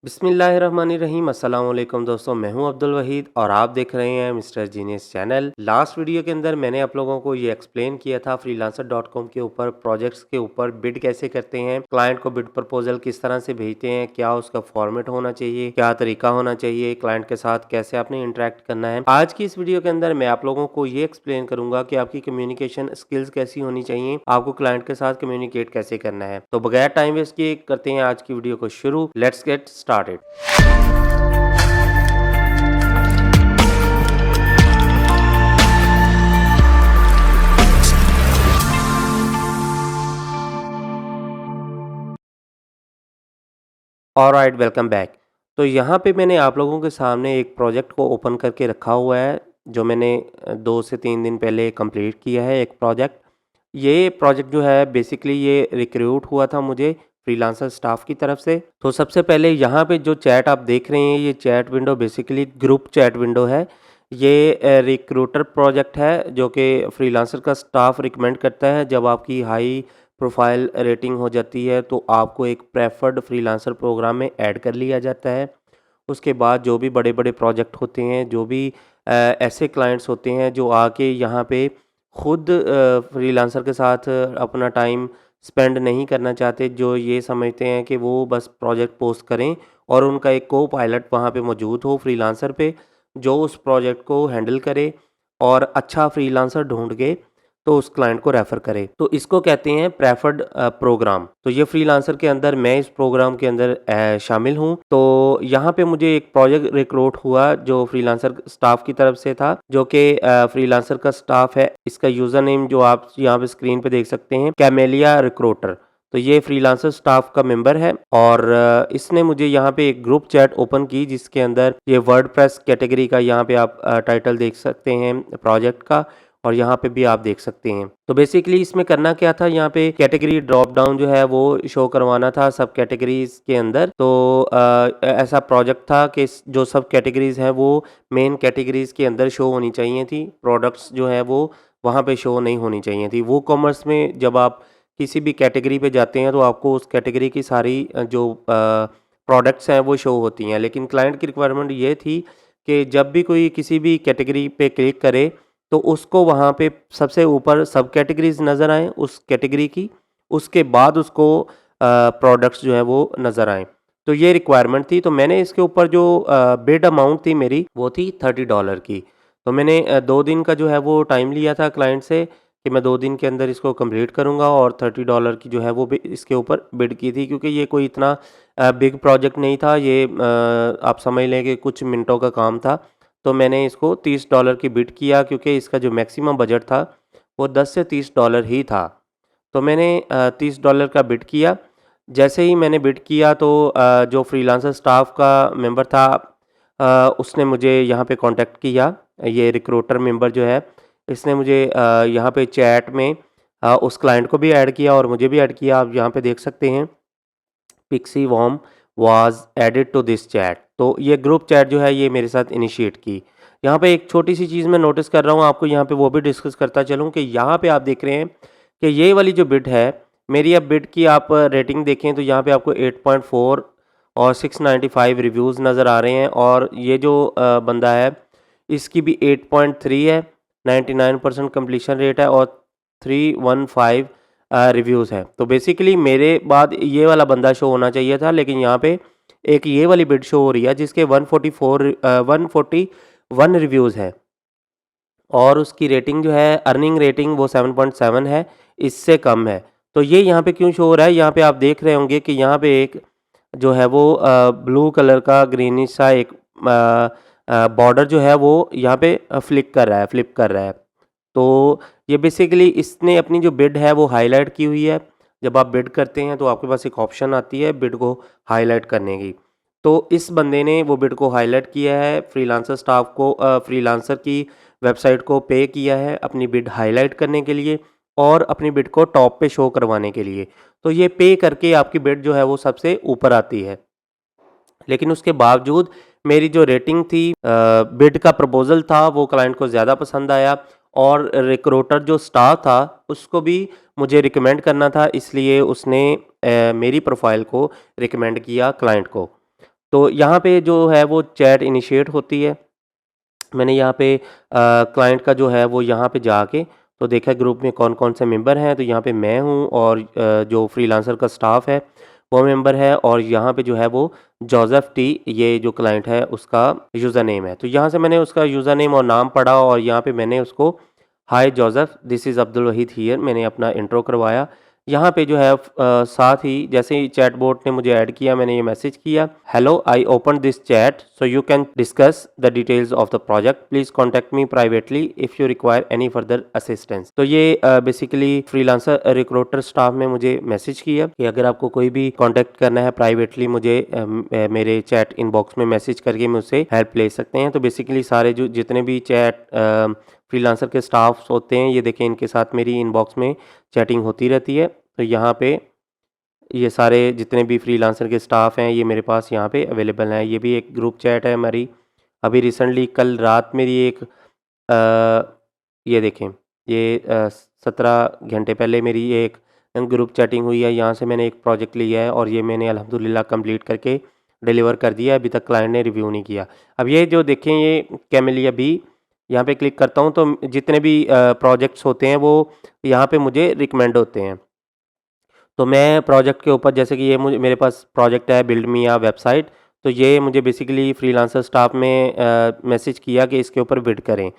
बिस्मिल्लाहिर्रहमानिर्रहीम अस्सलाम वालेकुम दोस्तों, मैं हूं अब्दुल वहीद और आप देख रहे हैं mister genius channel. Last video के अंदर मैंने आप लोगों को ये एक्सप्लेन किया था freelancer.com के ऊपर प्रोजेक्ट्स के ऊपर बिड कैसे करते हैं, क्लाइंट को बिड प्रपोजल किस तरह से भेजते हैं, क्या उसका फॉर्मेट होना चाहिए, क्या तरीका होना चाहिए, क्लाइंट के साथ कैसे आपने इंटरेक्ट करना है। आज की इस वीडियो के अंदर मैं आप लोगों को ये एक्सप्लेन करूंगा कि आपकी कम्युनिकेशन स्किल्स कैसी होनी चाहिए, आपको क्लाइंट के साथ कम्युनिकेट कैसे करना है। तो बगैर टाइम वेस्ट किए करते हैं आज की वीडियो को शुरू। Let's get started. Alright, welcome back. तो यहाँ पे मैंने आप लोगों के सामने एक प्रोजेक्ट को ओपन करके रखा हुआ है जो मैंने 2 से 3 दिन पहले कंप्लीट किया है एक प्रोजेक्ट। ये प्रोजेक्ट जो है बेसिकली ये रिक्रूट हुआ था मुझे फ्रीलांसर स्टाफ की तरफ से। तो सबसे पहले यहाँ पे जो चैट आप देख रहे हैं, ये chat window basically group chat window है। ये रिक्रूटर प्रोजेक्ट है जो कि फ्रीलांसर का स्टाफ रिकमेंड करता है। जब आपकी हाई प्रोफाइल रेटिंग हो जाती है तो आपको एक प्रेफर्ड फ्रीलांसर प्रोग्राम में ऐड कर लिया जाता है। उसके बाद जो भी बड़े बड़े प्रोजेक्ट होते हैं, जो भी ऐसे क्लाइंट्स होते हैं जो आके यहाँ पे खुद फ्रीलांसर के साथ अपना टाइम स्पेंड नहीं करना चाहते, जो ये समझते हैं कि वो बस प्रोजेक्ट पोस्ट करें और उनका एक को पायलट वहाँ पे मौजूद हो फ्रीलांसर पे, जो उस प्रोजेक्ट को हैंडल करे और अच्छा फ्रीलांसर ढूंढ के तो उस क्लाइंट को रेफ़र करे। तो इसको कहते हैं प्रेफर्ड प्रोग्राम। तो ये फ्रीलांसर के अंदर मैं इस प्रोग्राम के अंदर शामिल हूँ। तो यहाँ पे मुझे एक प्रोजेक्ट रिक्रूट हुआ जो फ्रीलांसर स्टाफ की तरफ से था, जो कि फ्रीलांसर का स्टाफ है। इसका यूज़र नेम जो आप यहाँ पे स्क्रीन पे देख सकते हैं, कैमेलिया रिक्रूटर। तो ये फ्रीलांसर स्टाफ का मेंबर है और इसने मुझे यहाँ पे एक ग्रुप चैट ओपन की जिसके अंदर ये वर्डप्रेस कैटेगरी का यहाँ पे आप टाइटल देख सकते हैं प्रोजेक्ट का, और यहाँ पे भी आप देख सकते हैं। तो बेसिकली इसमें करना क्या था, यहाँ पे कैटेगरी ड्रॉप डाउन जो है वो शो करवाना था सब कैटेगरीज के अंदर। तो ऐसा प्रोजेक्ट था कि जो सब कैटेगरीज हैं वो मेन कैटेगरीज के अंदर शो होनी चाहिए थी। प्रोडक्ट्स जो है वो वहाँ पे शो नहीं होनी चाहिए थी। वो कॉमर्स में जब आप किसी भी कैटेगरी पे जाते हैं तो आपको उस कैटेगरी की सारी जो प्रोडक्ट्स हैं वो शो होती हैं। लेकिन क्लाइंट की रिक्वायरमेंट ये थी कि जब भी कोई किसी भी कैटेगरी पे क्लिक करे तो उसको वहाँ पे सबसे ऊपर सब कैटेगरीज नज़र आएँ उस कैटेगरी की, उसके बाद उसको प्रोडक्ट्स जो हैं वो नज़र आएँ। तो ये रिक्वायरमेंट थी। तो मैंने इसके ऊपर जो बिड अमाउंट थी मेरी वो थी $30 की। तो मैंने 2 दिन का जो है वो टाइम लिया था क्लाइंट से कि मैं 2 दिन के अंदर इसको कंप्लीट करूँगा, और $30 की जो है वो भी इसके ऊपर बिड की थी, क्योंकि ये कोई इतना बिग प्रोजेक्ट नहीं था। ये आप समझ लें कि कुछ मिनटों का काम था। तो मैंने इसको $30 की बिड किया, क्योंकि इसका जो मैक्सिमम बजट था वो $10 से $30 ही था। तो मैंने $30 का बिड किया। जैसे ही मैंने बिड किया तो जो फ्रीलांसर स्टाफ का मेंबर था उसने मुझे यहाँ पे कांटेक्ट किया। ये रिक्रूटर मेंबर जो है इसने मुझे यहाँ पे चैट में उस क्लाइंट को भी ऐड किया और मुझे भी ऐड किया। आप यहाँ पे देख सकते हैं, Pixie Worm was added to this chat. तो ये ग्रुप चैट जो है ये मेरे साथ इनिशिएट की। यहाँ पे एक छोटी सी चीज़ मैं नोटिस कर रहा हूँ, आपको यहाँ पे वो भी डिस्कस करता चलूँ कि यहाँ पे आप देख रहे हैं कि ये वाली जो बिड है मेरी, अब बिड की आप रेटिंग देखें तो यहाँ पे आपको 8.4 और 695 रिव्यूज़ नज़र आ रहे हैं, और ये जो बंदा है इसकी भी 8.3 है, 99% कंप्लीशन रेट है और 315 रिव्यूज़ हैं। तो बेसिकली मेरे बाद ये वाला बंदा शो होना चाहिए था, लेकिन यहाँ पे एक ये वाली बिड शो हो रही है जिसके 141 रिव्यूज़ हैं, और उसकी रेटिंग जो है अर्निंग रेटिंग वो 7.7 है, इससे कम है। तो ये यहाँ पे क्यों शो हो रहा है, यहाँ पे आप देख रहे होंगे कि यहाँ पे एक जो है वो ब्लू कलर का ग्रीनिश सा एक बॉर्डर जो है वो यहाँ पे फ्लिप कर रहा है। तो ये बेसिकली इसने अपनी जो बिड है वो हाईलाइट की हुई है। जब आप बिड करते हैं तो आपके पास एक ऑप्शन आती है बिड को हाईलाइट करने की। तो इस बंदे ने वो बिड को हाईलाइट किया है, फ्रीलांसर स्टाफ को फ्रीलांसर की वेबसाइट को पे किया है अपनी बिड हाईलाइट करने के लिए और अपनी बिड को टॉप पे शो करवाने के लिए। तो ये पे करके आपकी बिड जो है वो सबसे ऊपर आती है। लेकिन उसके बावजूद मेरी जो रेटिंग थी, बिड का प्रपोज़ल था, वो क्लाइंट को ज़्यादा पसंद आया, और रिक्रूटर जो स्टाफ था उसको भी मुझे रिकमेंड करना था, इसलिए उसने मेरी प्रोफ़ाइल को रिकमेंड किया क्लाइंट को। तो यहाँ पे जो है वो चैट इनिशिएट होती है। मैंने यहाँ पे क्लाइंट का जो है वो यहाँ पे जाके तो देखा ग्रुप में कौन-कौन से मेंबर हैं, तो यहाँ पे मैं हूँ और जो फ्रीलांसर का स्टाफ है वो मेंबर है और यहाँ पे जो है वो जोसेफ टी ये जो क्लाइंट है उसका यूज़र नेम है। तो यहाँ से मैंने उसका यूज़र नेम और नाम पढ़ा और यहाँ पे मैंने उसको hi Joseph this is Abdul Waheed here मैंने अपना इंट्रो करवाया। यहाँ पे जो है साथ ही जैसे ही चैटबॉट ने मुझे ऐड किया मैंने ये मैसेज किया, hello I open this chat so you can discuss the details of the project please contact me privately if you require any further assistance. तो ये बेसिकली फ्रीलांसर रिक्रूटर स्टाफ ने मुझे मैसेज किया कि अगर आपको कोई भी कॉन्टैक्ट करना है प्राइवेटली मुझे मेरे चैट इनबॉक्स में मैसेज करके मुझसे हेल्प ले सकते हैं। तो बेसिकली सारे जो जितने भी चैट फ्रीलांसर के स्टाफ्स होते हैं ये देखें इनके साथ मेरी इनबॉक्स में चैटिंग होती रहती है। तो यहाँ पे ये सारे जितने भी फ्रीलांसर के स्टाफ हैं ये मेरे पास यहाँ पे अवेलेबल हैं। ये भी एक ग्रुप चैट है हमारी। अभी रिसेंटली कल रात मेरी एक ये देखें ये 17 घंटे पहले मेरी एक ग्रुप चैटिंग हुई है। यहाँ से मैंने एक प्रोजेक्ट लिया है और ये मैंने अल्हम्दुलिल्लाह कंप्लीट करके डिलीवर कर दिया है। अभी तक क्लाइंट ने रिव्यू नहीं किया। अब ये जो देखें ये कैमेलिया बी यहाँ पे क्लिक करता हूँ तो जितने भी प्रोजेक्ट्स होते हैं वो यहाँ पे मुझे रिकमेंड होते हैं। तो मैं प्रोजेक्ट के ऊपर जैसे कि ये मुझे मेरे पास प्रोजेक्ट है बिल्ड मी या वेबसाइट, तो ये मुझे बेसिकली फ्रीलांसर स्टाफ में मैसेज किया कि इसके ऊपर बिड करें।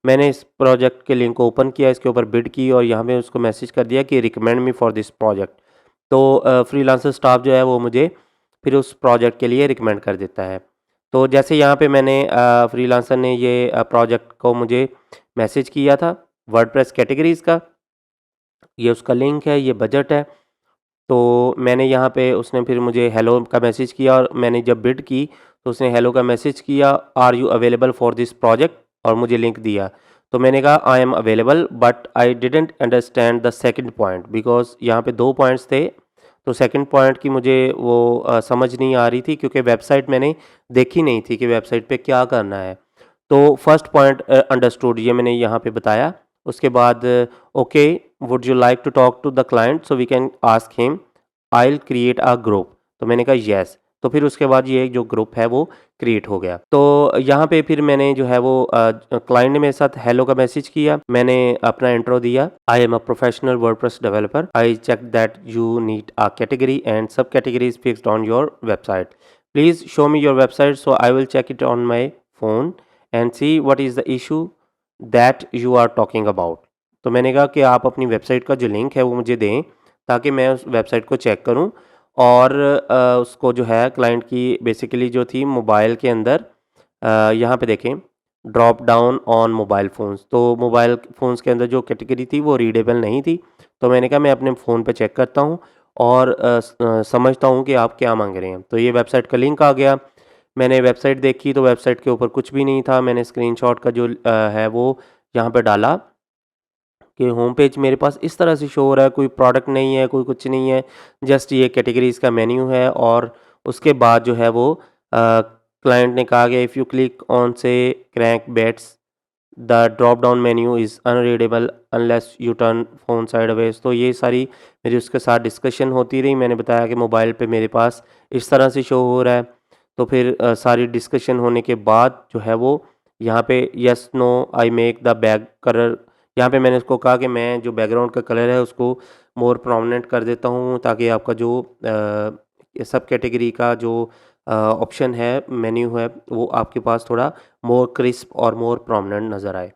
मैंने इस प्रोजेक्ट के लिंक को ओपन किया, इसके ऊपर बिड की और यहाँ पे उसको मैसेज कर दिया कि recommend me for this project. तो फ्रीलांसर स्टाफ जो है वो मुझे फिर उस प्रोजेक्ट के लिए रिकमेंड कर देता है। तो जैसे यहाँ पे मैंने फ्रीलांसर ने ये प्रोजेक्ट को मुझे मैसेज किया था वर्डप्रेस कैटेगरीज़ का, ये उसका लिंक है, ये बजट है। तो मैंने यहाँ पे उसने फिर मुझे हेलो का मैसेज किया और मैंने जब बिड की तो उसने हेलो का मैसेज किया are you available for this project और मुझे लिंक दिया। तो मैंने कहा I am available but I didn't understand the second point because यहाँ पे 2 पॉइंट्स थे। तो सेकंड पॉइंट की मुझे वो समझ नहीं आ रही थी क्योंकि वेबसाइट मैंने देखी नहीं थी कि वेबसाइट पे क्या करना है। तो फर्स्ट पॉइंट अंडरस्टूड ये मैंने यहाँ पे बताया। उसके बाद okay would you like to talk to the client so we can ask him I will create a group. तो मैंने कहा येस। तो फिर उसके बाद ये जो ग्रुप है वो क्रिएट हो गया। तो यहाँ पे फिर मैंने जो है वो क्लाइंट ने मेरे साथ हेलो का मैसेज किया, मैंने अपना इंट्रो दिया, I am a professional WordPress developer, I check that you need a category and sub categories fixed on your website, please show me your website so I will check it on my phone and see what is the issue that you are talking about. तो मैंने कहा कि आप अपनी website का जो link है वो मुझे दें ताकि मैं उस वेबसाइट को चेक करूं और उसको जो है क्लाइंट की बेसिकली जो थी मोबाइल के अंदर यहाँ पे देखें drop down on mobile phones, तो मोबाइल फ़ोन्स के अंदर जो कैटेगरी थी वो रीडेबल नहीं थी। तो मैंने कहा मैं अपने फ़ोन पे चेक करता हूँ और समझता हूँ कि आप क्या मांग रहे हैं। तो ये वेबसाइट का लिंक आ गया। मैंने वेबसाइट देखी तो वेबसाइट के ऊपर कुछ भी नहीं था। मैंने स्क्रीनशॉट का जो है वो यहाँ पे डाला कि होम पेज मेरे पास इस तरह से शो हो रहा है, कोई प्रोडक्ट नहीं है, कोई कुछ नहीं है, जस्ट ये कैटेगरीज़ का मेन्यू है। और उसके बाद जो है वो क्लाइंट ने कहा कि इफ़ यू क्लिक ऑन से crankbaits the drop down menu is unreadable unless you turn phone sideways. तो ये सारी मेरी उसके साथ डिस्कशन होती रही। मैंने बताया कि मोबाइल पे मेरे पास इस तरह से शो हो रहा है। तो फिर सारी डिस्कशन होने के बाद जो है वो यहाँ पे yes no I make the back colour, यहाँ पे मैंने उसको कहा कि मैं जो बैकग्राउंड का कलर है उसको मोर प्रोमिनेंट कर देता हूँ ताकि आपका जो सब कैटेगरी का जो ऑप्शन है मेन्यू है वो आपके पास थोड़ा मोर क्रिस्प और मोर प्रोमिनेंट नज़र आए।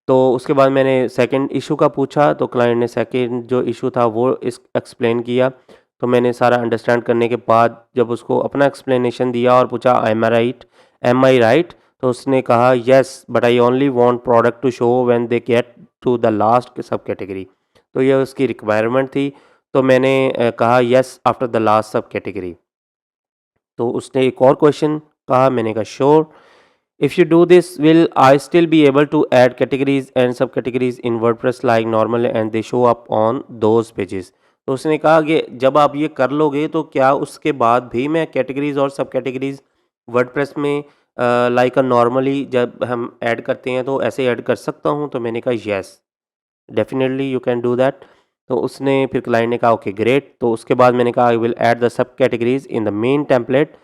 तो उसके बाद मैंने सेकंड इशू का पूछा तो क्लाइंट ने सेकंड जो इशू था वो इस एक्सप्लेन किया। तो मैंने सारा अंडरस्टैंड करने के बाद जब उसको अपना एक्सप्लेनेशन दिया और पूछा एम आई राइट, तो उसने कहा yes but I only want product to show when they get to the last sub category. तो ये उसकी रिक्वायरमेंट थी। तो मैंने कहा yes after the last sub category. तो उसने एक और क्वेश्चन कहा, मैंने कहा sure if you do this will I still be able to add categories and sub categories in WordPress like normal and they show up on those pages. तो उसने कहा कि जब आप ये कर लोगे तो क्या उसके बाद भी मैं कैटेगरीज और सब कैटेगरीज वर्डप्रेस में लाइक अ नॉर्मली जब हम ऐड करते हैं तो ऐसे ऐड कर सकता हूँ। तो मैंने कहा yes definitely you can do that. तो उसने फिर क्लाइंट ने कहा ओके ग्रेट। तो उसके बाद मैंने कहा I will add the sub categories in the main template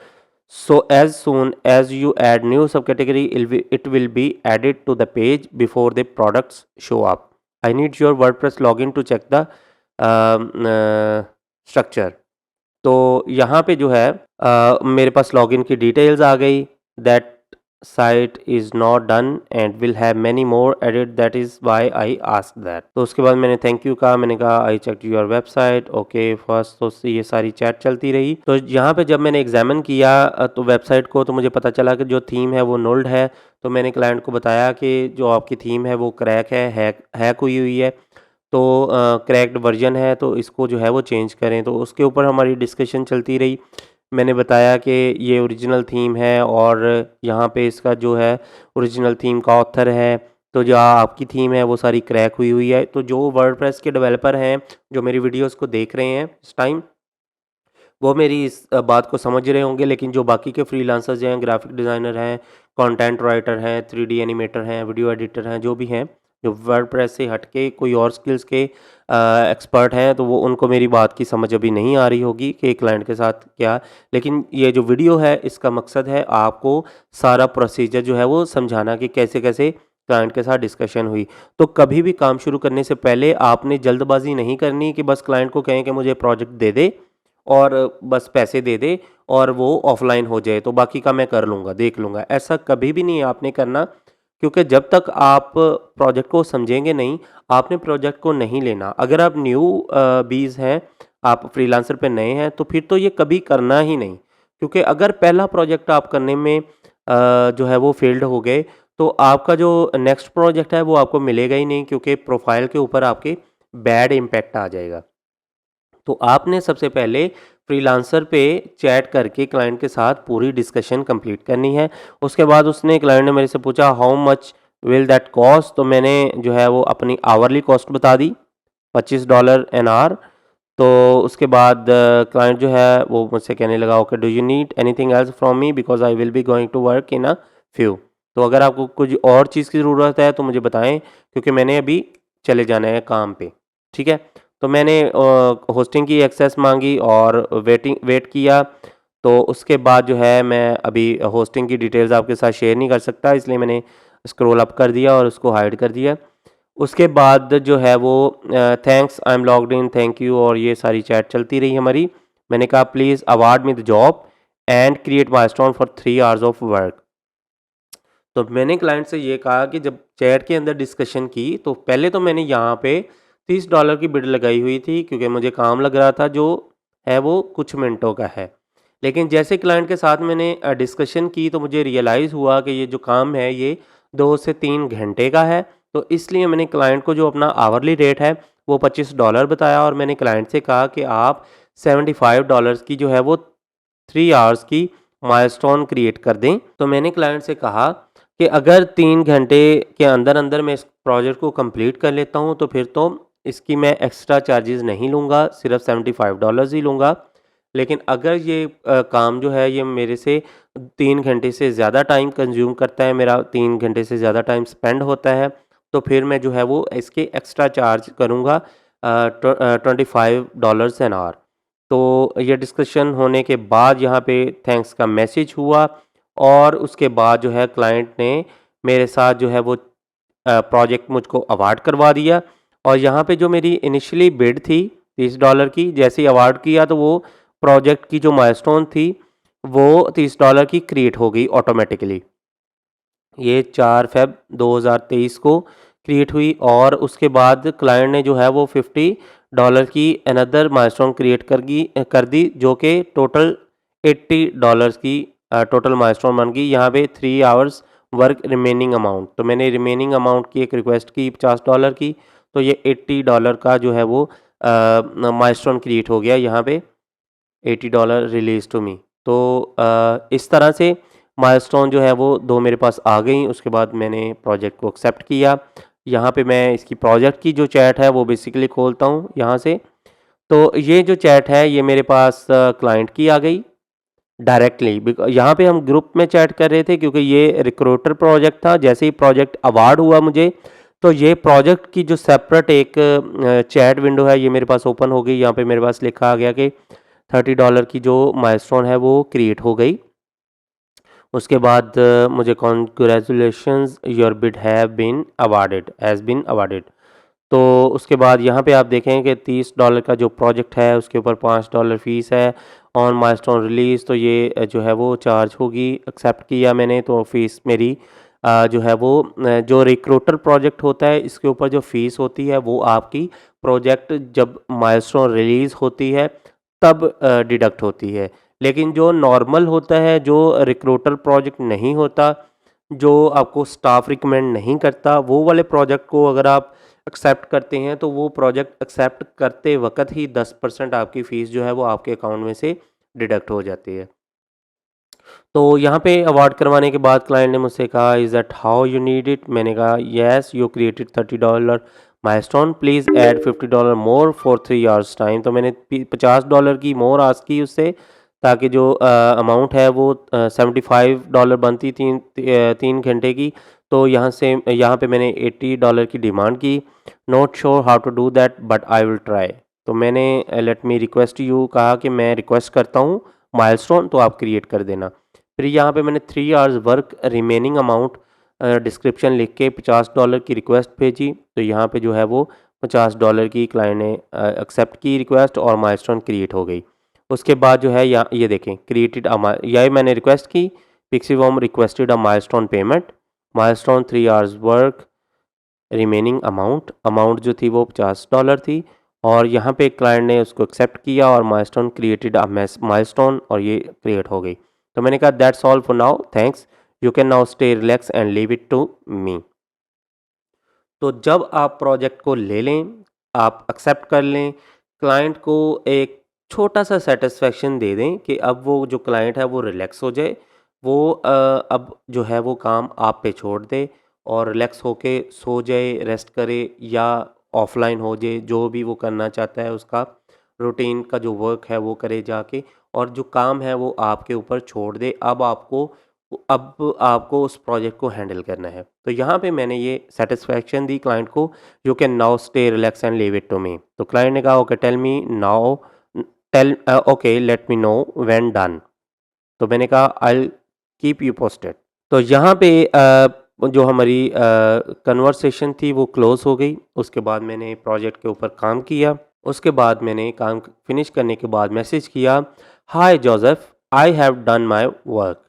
So as soon as you add new subcategory, it will be added to the page before the products show up. I need your WordPress login to check the structure. तो यहाँ पे जो है मेरे पास login की details आ गई। That site is not done and will have many more edit, that is why I ask that. तो उसके बाद मैंने थैंक यू कहा, मैंने कहा I check your website okay first. तो ये सारी चैट चलती रही। तो यहाँ पे जब मैंने एग्जामिन किया तो वेबसाइट को, तो मुझे पता चला कि जो थीम है वो नुल्ड है। तो मैंने क्लाइंट को बताया कि जो आपकी थीम है वो क्रैक है, हैक हुई हुई है, तो क्रैक्ड वर्जन है, तो इसको जो है वो चेंज करें। तो उसके ऊपर हमारी डिस्कशन चलती रही। मैंने बताया कि ये ओरिजिनल थीम है और यहाँ पे इसका जो है ओरिजिनल थीम का ऑथर है, तो जो आपकी थीम है वो सारी क्रैक हुई हुई है। तो जो वर्डप्रेस के डेवलपर हैं जो मेरी वीडियोस को देख रहे हैं इस टाइम, वो मेरी इस बात को समझ रहे होंगे, लेकिन जो बाकी के फ्रीलांसर्स हैं, ग्राफिक डिज़ाइनर हैं, कंटेंट राइटर हैं, 3D एनिमेटर हैं, वीडियो एडिटर हैं, जो भी हैं, जो वर्डप्रेस से हट के कोई और स्किल्स के एक्सपर्ट हैं, तो वो उनको मेरी बात की समझ अभी नहीं आ रही होगी कि क्लाइंट के साथ क्या। लेकिन ये जो वीडियो है इसका मकसद है आपको सारा प्रोसीजर जो है वो समझाना कि कैसे-कैसे क्लाइंट के साथ डिस्कशन हुई। तो कभी भी काम शुरू करने से पहले आपने जल्दबाज़ी नहीं करनी कि बस क्लाइंट को कहें कि मुझे प्रोजेक्ट दे दे और बस पैसे दे दे और वो ऑफ़लाइन हो जाए, तो बाकी का मैं कर लूँगा, देख लूँगा। ऐसा कभी भी नहीं आपने करना, क्योंकि जब तक आप प्रोजेक्ट को समझेंगे नहीं, आपने प्रोजेक्ट को नहीं लेना। अगर आप न्यू बीज़ हैं, आप फ्रीलांसर पे नए हैं, तो फिर तो ये कभी करना ही नहीं। क्योंकि अगर पहला प्रोजेक्ट आप करने में जो है वो फ़ेल्ड हो गए, तो आपका जो नेक्स्ट प्रोजेक्ट है वो आपको मिलेगा ही नहीं, क्योंकि प्रोफ़ाइल के ऊपर आपके बैड इम्पैक्ट आ जाएगा। तो आपने सबसे पहले फ्रीलांसर पे चैट करके क्लाइंट के साथ पूरी डिस्कशन कंप्लीट करनी है। उसके बाद उसने क्लाइंट ने मेरे से पूछा how much will that cost, तो मैंने जो है वो अपनी आवरली कॉस्ट बता दी, $25 एन आवर। तो उसके बाद क्लाइंट जो है वो मुझसे कहने लगा okay do you need anything else from me because I will be going to work in a few. तो अगर आपको कुछ और चीज़ की ज़रूरत है तो मुझे बताएँ, क्योंकि मैंने अभी चले जाना है काम पे, ठीक है? तो मैंने होस्टिंग की एक्सेस माँगी और वेट किया। तो उसके बाद जो है मैं अभी होस्टिंग की डिटेल्स आपके साथ शेयर नहीं कर सकता, इसलिए मैंने स्क्रॉल अप कर दिया और उसको हाइड कर दिया। उसके बाद जो है वो thanks I am logged in, thank you, और ये सारी चैट चलती रही हमारी। मैंने कहा please award me the job and create milestone for 3 hours of work. तो मैंने क्लाइंट से ये कहा कि जब चैट के अंदर डिस्कशन की, तो पहले तो मैंने यहाँ पे $30 की बिड लगाई हुई थी, क्योंकि मुझे काम लग रहा था जो है वो कुछ मिनटों का है। लेकिन जैसे क्लाइंट के साथ मैंने डिस्कशन की, तो मुझे रियलाइज़ हुआ कि ये जो काम है ये 2 से 3 घंटे का है। तो इसलिए मैंने क्लाइंट को जो अपना आवरली रेट है वो $25 बताया, और मैंने क्लाइंट से कहा कि आप $75 की जो है वो 3 आवर्स की माइलस्टोन क्रिएट कर दें। तो मैंने क्लाइंट से कहा कि अगर 3 घंटे के अंदर-अंदर मैं इस प्रोजेक्ट को कंप्लीट कर लेता हूँ, तो फिर तो इसकी मैं एक्स्ट्रा चार्जेज़ नहीं लूँगा, सिर्फ़ $75 ही लूँगा। लेकिन अगर ये काम जो है ये मेरे से 3 घंटे से ज़्यादा टाइम कंज़्यूम करता है, मेरा 3 घंटे से ज़्यादा टाइम स्पेंड होता है, तो फिर मैं जो है वो इसके एक्स्ट्रा चार्ज करूँगा $25 एन आवर। तो ये डिस्कशन होने के बाद यहाँ पे थैंक्स का मैसेज हुआ, और उसके बाद जो है क्लाइंट ने मेरे साथ जो है वो प्रोजेक्ट मुझको अवार्ड करवा दिया। और यहाँ पे जो मेरी इनिशियली बिड थी $30 की, जैसे ही अवार्ड किया तो वो प्रोजेक्ट की जो माइलस्टोन थी वो $30 की क्रिएट हो गई ऑटोमेटिकली। ये 4 फ़ेब 2023 को क्रिएट हुई, और उसके बाद क्लाइंट ने जो है वो $50 की अनदर माइलस्टोन क्रिएट कर दी, जो कि टोटल $80 की टोटल माइलस्टोन बन गई। यहाँ पे 3 आवर्स वर्क रिमेनिंग अमाउंट, तो मैंने रिमेनिंग अमाउंट की एक रिक्वेस्ट की $50 की, तो ये $80 का जो है वो माइलस्टोन क्रिएट हो गया यहाँ पे, $80 रिलीज़ टू मी। तो इस तरह से माइलस्टोन जो है वो 2 मेरे पास आ गई। उसके बाद मैंने प्रोजेक्ट को एक्सेप्ट किया। यहाँ पे मैं इसकी प्रोजेक्ट की जो चैट है वो बेसिकली खोलता हूँ यहाँ से। तो ये जो चैट है ये मेरे पास क्लाइंट की आ गई डायरेक्टली। यहाँ पे हम ग्रुप में चैट कर रहे थे, क्योंकि ये रिक्रूटर प्रोजेक्ट था। जैसे ही प्रोजेक्ट अवार्ड हुआ मुझे, तो ये प्रोजेक्ट की जो सेपरेट एक चैट विंडो है ये मेरे पास ओपन हो गई। यहाँ पे मेरे पास लिखा आ गया कि $30 की जो माइलस्टोन है वो क्रिएट हो गई। उसके बाद मुझे congratulations your bid have been awarded has been awarded. तो उसके बाद यहाँ पे आप देखें कि $30 का जो प्रोजेक्ट है उसके ऊपर $5 फ़ीस है। ऑन माइलस्टोन रिलीज़ तो ये जो है वो चार्ज होगी। एक्सेप्ट किया मैंने तो फ़ीस मेरी जो है वो जो रिक्रूटर प्रोजेक्ट होता है इसके ऊपर जो फ़ीस होती है वो आपकी प्रोजेक्ट जब माइलस्टोन रिलीज़ होती है तब डिडक्ट होती है। लेकिन जो नॉर्मल होता है, जो रिक्रूटर प्रोजेक्ट नहीं होता, जो आपको स्टाफ रिकमेंड नहीं करता, वो वाले प्रोजेक्ट को अगर आप एक्सेप्ट करते हैं तो वो प्रोजेक्ट एक्सेप्ट करते वक़्त ही 10% आपकी फ़ीस जो है वो आपके अकाउंट में से डिडक्ट हो जाती है। तो यहाँ पे अवार्ड करवाने के बाद क्लाइंट ने मुझसे कहा is that how you need it? मैंने कहा yes you created $30 milestone please add $50 more for 3 hours time. तो मैंने $50 की मोर आस्क की उससे ताकि जो अमाउंट है वो $75 बनती 3 घंटे की। तो यहाँ पे मैंने $80 की डिमांड की। Not sure how to do that but I will try. तो मैंने लेट मी रिक्वेस्ट यू कहा कि मैं रिक्वेस्ट करता हूँ माइलस्टोन तो आप क्रिएट कर देना। फिर यहाँ पे मैंने 3 hours work remaining amount description लिख के $50 की रिक्वेस्ट भेजी। तो यहाँ पे जो है वो $50 की क्लाइंट ने एक्सेप्ट की रिक्वेस्ट और माइलस्टोन क्रिएट हो गई। उसके बाद जो है यहाँ ये देखें क्रिएटेड यही मैंने रिक्वेस्ट की पिक्सीवॉर्म requested a milestone payment milestone 3 hours work remaining amount जो थी वो $50 थी और यहाँ पे क्लाइंट ने उसको एक्सेप्ट किया और माइलस्टोन क्रिएटेड अ माइलस्टोन और ये क्रिएट हो गई। तो मैंने कहा that's all for now thanks you can now stay relax and leave it to me. तो जब आप प्रोजेक्ट को ले लें, आप एक्सेप्ट कर लें, क्लाइंट को एक छोटा-सा सैटिस्फैक्शन दे दें कि अब वो जो क्लाइंट है वो रिलैक्स हो जाए। वो अब जो है वो काम आप पे छोड़ दे और रिलैक्स होके सो जाए, रेस्ट करे या ऑफ़लाइन हो जाए, जो भी वो करना चाहता है उसका रूटीन का जो वर्क है वो करे जाके और जो काम है वो आपके ऊपर छोड़ दे। अब आपको उस प्रोजेक्ट को हैंडल करना है। तो यहाँ पे मैंने ये सैटिस्फैक्शन दी क्लाइंट को, you can now stay relax and leave it to me. तो क्लाइंट ने कहा okay tell me now okay let me know when done. तो मैंने कहा I will keep you posted. तो यहाँ पे जो हमारी कन्वर्सेशन थी वो क्लोज़ हो गई। उसके बाद मैंने प्रोजेक्ट के ऊपर काम किया। उसके बाद मैंने काम फिनिश करने के बाद मैसेज किया, hi Joseph I have done my work.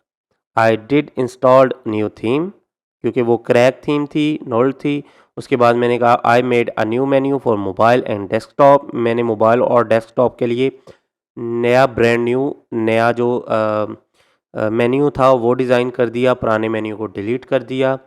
I did installed new theme क्योंकि वो क्रैक थीम थी, नोल्ड थी। उसके बाद मैंने कहा I made a new menu for mobile and desktop. मैंने मोबाइल और डेस्कटॉप के लिए नया ब्रांड न्यू नया जो मेन्यू था वो डिज़ाइन कर दिया, पुराने मेन्यू को डिलीट कर दिया।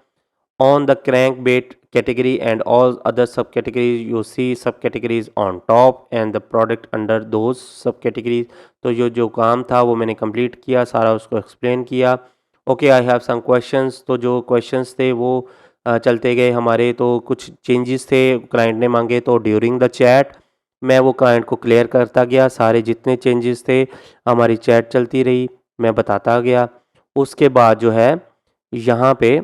On the crankbait category and all other subcategories you see subcategories on top and the product under those subcategories। तो जो काम था वो मैंने कंप्लीट किया, सारा उसको एक्सप्लेन किया। Okay I have some questions. तो जो क्वेश्चंस थे वो चलते गए हमारे। तो कुछ चेंजेस थे क्लाइंट ने मांगे तो ड्यूरिंग द चैट मैं वो क्लाइंट को क्लियर करता गया। सारे जितने चेंजेस थे हमारी चैट चलती रही, मैं बताता गया। उसके बाद जो है यहाँ पे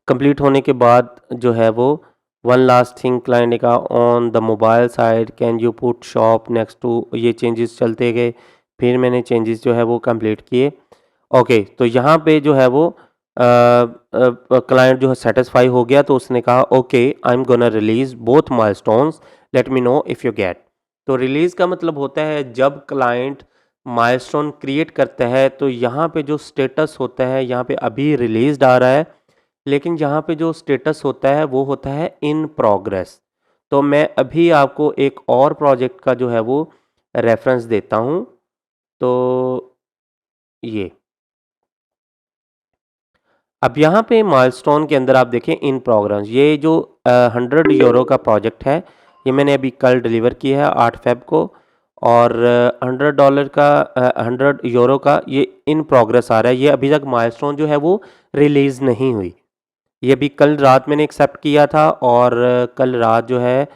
कंप्लीट होने के बाद जो है वो वन लास्ट थिंग क्लाइंट ने कहा on the mobile side can you put shop next to. ये चेंजेस चलते गए, फिर मैंने चेंजेस जो है वो कंप्लीट किए। ओके तो यहाँ पे जो है वो क्लाइंट जो है सेटिस्फाई हो गया तो उसने कहा okay I am gonna release both milestones late me know if you get. तो रिलीज़ का मतलब होता है जब क्लाइंट माइलस्टोन क्रिएट करता है तो यहाँ पे जो स्टेटस होता है यहाँ पे अभी रिलीज़्ड आ रहा है, लेकिन यहाँ पे जो स्टेटस होता है वो होता है इन प्रोग्रेस। तो मैं अभी आपको एक और प्रोजेक्ट का जो है वो रेफरेंस देता हूँ। तो ये अब यहाँ पे माइलस्टोन के अंदर आप देखें इन प्रोग्रेस ये जो 100 यूरो का प्रोजेक्ट है ये मैंने अभी कल डिलीवर किया है 8 फेब को। और $100 का 100 यूरो का ये इन प्रोग्रेस आ रहा है। ये अभी तक माइलस्टोन जो है वो रिलीज़ नहीं हुई। ये भी कल रात मैंने एक्सेप्ट किया था और कल रात जो है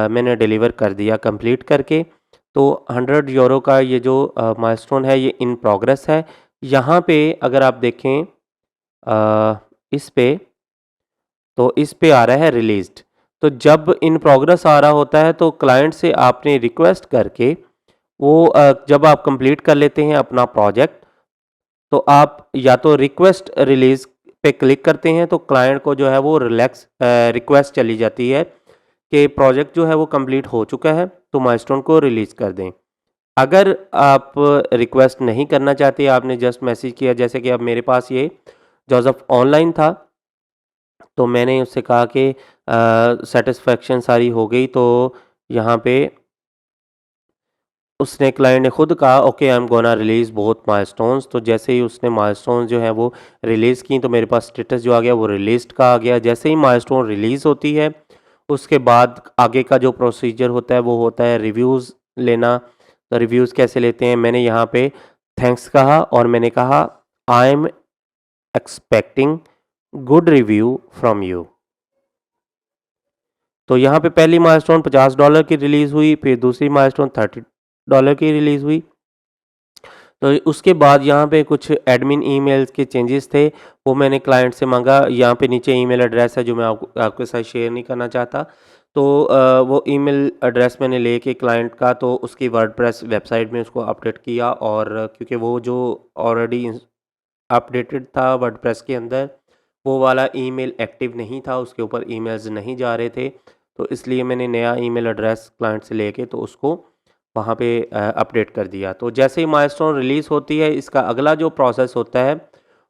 मैंने डिलीवर कर दिया कंप्लीट करके। तो 100 यूरो का ये जो माइलस्टोन है ये इन प्रोग्रेस है। यहाँ पे अगर आप देखें इस पे तो इस पे आ रहा है रिलीज्ड। तो जब इन प्रोग्रेस आ रहा होता है तो क्लाइंट से आपने रिक्वेस्ट करके वो जब आप कंप्लीट कर लेते हैं अपना प्रोजेक्ट, तो आप या तो रिक्वेस्ट रिलीज़ पे क्लिक करते हैं, तो क्लाइंट को जो है वो रिक्वेस्ट चली जाती है कि प्रोजेक्ट जो है वो कंप्लीट हो चुका है, तो माइलस्टोन को रिलीज़ कर दें। अगर आप रिक्वेस्ट नहीं करना चाहते, आपने जस्ट मैसेज किया, जैसे कि अब मेरे पास ये जोसेफ ऑनलाइन था, तो मैंने उससे कहा कि सैटिस्फैक्शन सारी हो गई, तो यहाँ पे उसने क्लाइंट ने खुद कहा okay I am gonna release both milestones. तो जैसे ही उसने माइलस्टोन्स जो है वो रिलीज़ की, तो मेरे पास स्टेटस जो आ गया वो रिलीज़्ड का आ गया। जैसे ही माइलस्टोन रिलीज़ होती है, उसके बाद आगे का जो प्रोसीजर होता है वो होता है रिव्यूज़ लेना। तो रिव्यूज़ कैसे लेते हैं, मैंने यहाँ पे थैंक्स कहा और मैंने कहा I am expecting good review from you. तो यहाँ पे पहली माइलस्टोन $50 की रिलीज़ हुई, फिर दूसरी माइलस्टोन $30 की रिलीज़ हुई। तो उसके बाद यहाँ पे कुछ एडमिन ईमेल्स के चेंजेस थे, वो मैंने क्लाइंट से माँगा। यहाँ पे नीचे ईमेल एड्रेस है जो मैं आपके साथ शेयर नहीं करना चाहता। तो वो ईमेल एड्रेस मैंने लेके क्लाइंट का, तो उसकी वर्डप्रेस वेबसाइट में उसको अपडेट किया, और क्योंकि वो जो ऑलरेडी अपडेटेड था वर्डप्रेस के अंदर, वो वाला ईमेल एक्टिव नहीं था, उसके ऊपर ईमेल्स नहीं जा रहे थे। तो इसलिए मैंने नया ईमेल एड्रेस क्लाइंट से लेके तो उसको वहाँ पे अपडेट कर दिया। तो जैसे ही माइलस्टोन रिलीज़ होती है, इसका अगला जो प्रोसेस होता है,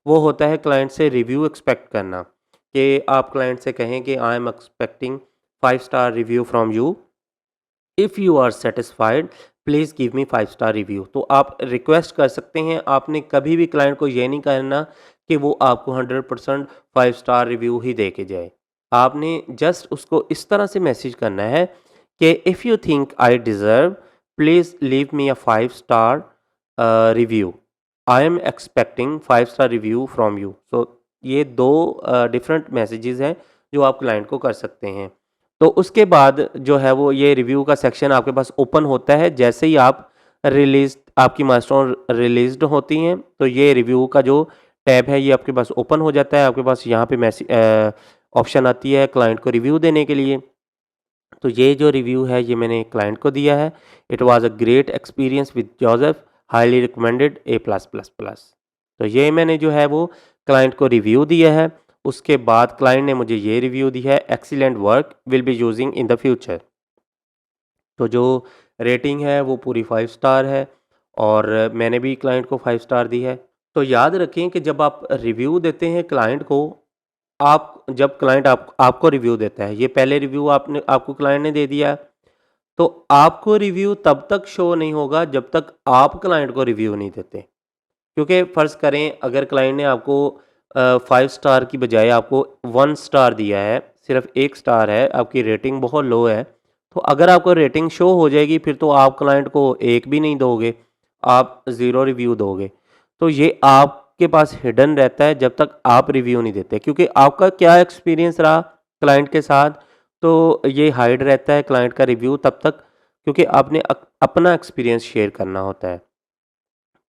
वो होता है क्लाइंट से रिव्यू एक्सपेक्ट करना, कि आप क्लाइंट से कहें कि I am expecting 5 star review from you. If you are satisfied please give me 5 star review. तो आप रिक्वेस्ट कर सकते हैं। आपने कभी भी क्लाइंट को ये नहीं करना कि वो आपको 100% 5 स्टार रिव्यू ही दे के जाए। आपने जस्ट उसको इस तरह से मैसेज करना है कि if you think I deserve please leave me a 5 star review. I am expecting 5 star review from you. So ये 2 डिफरेंट मैसेजेस हैं जो आप क्लाइंट को कर सकते हैं। तो उसके बाद जो है वो ये रिव्यू का सेक्शन आपके पास ओपन होता है। जैसे ही आप रिलीज़ आपकी माइलस्टोन रिलीज़्ड होती हैं, तो ये रिव्यू का जो टैब है ये आपके पास ओपन हो जाता है। आपके पास यहाँ पे ऑप्शन आती है क्लाइंट को रिव्यू देने के लिए। तो ये जो रिव्यू है ये मैंने क्लाइंट को दिया है। It was a great experience with Joseph, highly recommended A+++। तो ये मैंने जो है वो क्लाइंट को रिव्यू दिया है। उसके बाद क्लाइंट ने मुझे ये रिव्यू दी है, excellent work, will be using in the future. तो जो रेटिंग है वो पूरी 5 स्टार है, और मैंने भी क्लाइंट को 5 स्टार दी है। तो याद रखें कि जब आप रिव्यू देते हैं क्लाइंट को, आप जब क्लाइंट आपको रिव्यू देता है, ये पहले रिव्यू आपको क्लाइंट ने दे दिया, तो आपको रिव्यू तब तक शो नहीं होगा जब तक आप क्लाइंट को रिव्यू नहीं देते। क्योंकि फ़र्ज़ करें अगर क्लाइंट ने आपको 5 स्टार की बजाय आपको 1 स्टार दिया है, सिर्फ़ 1 स्टार है, आपकी रेटिंग बहुत लो है, तो अगर आपको रेटिंग शो हो जाएगी फिर तो आप क्लाइंट को 1 भी नहीं दोगे, आप 0 रिव्यू दोगे। तो ये आपके पास हिडन रहता है जब तक आप रिव्यू नहीं देते, क्योंकि आपका क्या एक्सपीरियंस रहा क्लाइंट के साथ, तो ये हाइड रहता है क्लाइंट का रिव्यू तब तक, क्योंकि आपने अपना एक्सपीरियंस शेयर करना होता है।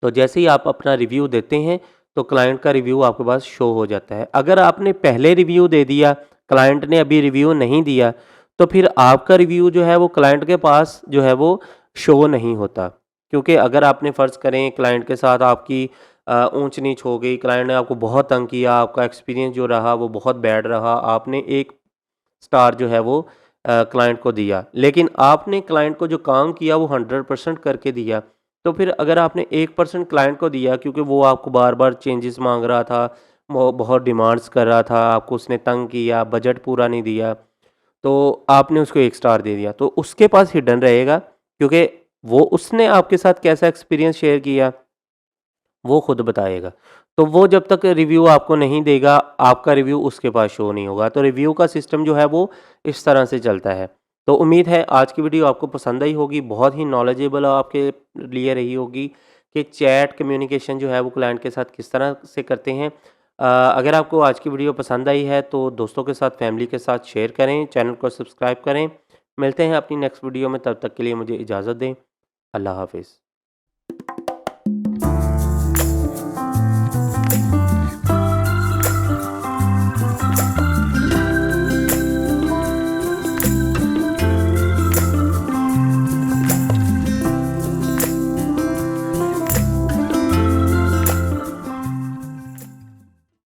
तो जैसे ही आप अपना रिव्यू देते हैं, तो क्लाइंट का रिव्यू आपके पास शो हो जाता है। अगर आपने पहले रिव्यू दे दिया, क्लाइंट ने अभी रिव्यू नहीं दिया, तो फिर आपका रिव्यू जो है वो क्लाइंट के पास जो है वो शो नहीं होता। क्योंकि अगर आपने फ़र्ज़ करें क्लाइंट के साथ आपकी ऊँच-नीच हो गई, क्लाइंट ने आपको बहुत तंग किया, आपका एक्सपीरियंस जो रहा वो बहुत बैड रहा, आपने 1 स्टार जो है वो क्लाइंट को दिया। लेकिन आपने क्लाइंट को जो काम किया वो 100% करके दिया। तो फिर अगर आपने 1% क्लाइंट को दिया, क्योंकि वो आपको बार-बार चेंजेस माँग रहा था, वो बहुत डिमांड्स कर रहा था, आपको उसने तंग किया, बजट पूरा नहीं दिया, तो आपने उसको 1 स्टार दे दिया। तो उसके पास हिडन रहेगा, क्योंकि वो उसने आपके साथ कैसा एक्सपीरियंस शेयर किया वो खुद बताएगा। तो वो जब तक रिव्यू आपको नहीं देगा, आपका रिव्यू उसके पास शो नहीं होगा। तो रिव्यू का सिस्टम जो है वो इस तरह से चलता है। तो उम्मीद है आज की वीडियो आपको पसंद आई होगी, बहुत ही नॉलेजेबल आपके लिए रही होगी कि चैट कम्युनिकेशन जो है वो क्लाइंट के साथ किस तरह से करते हैं। अगर आपको आज की वीडियो पसंद आई है तो दोस्तों के साथ, फैमिली के साथ शेयर करें, चैनल को सब्सक्राइब करें। मिलते हैं अपनी नेक्स्ट वीडियो में, तब तक के लिए मुझे इजाज़त दें। अल्लाह हाफ़िज़।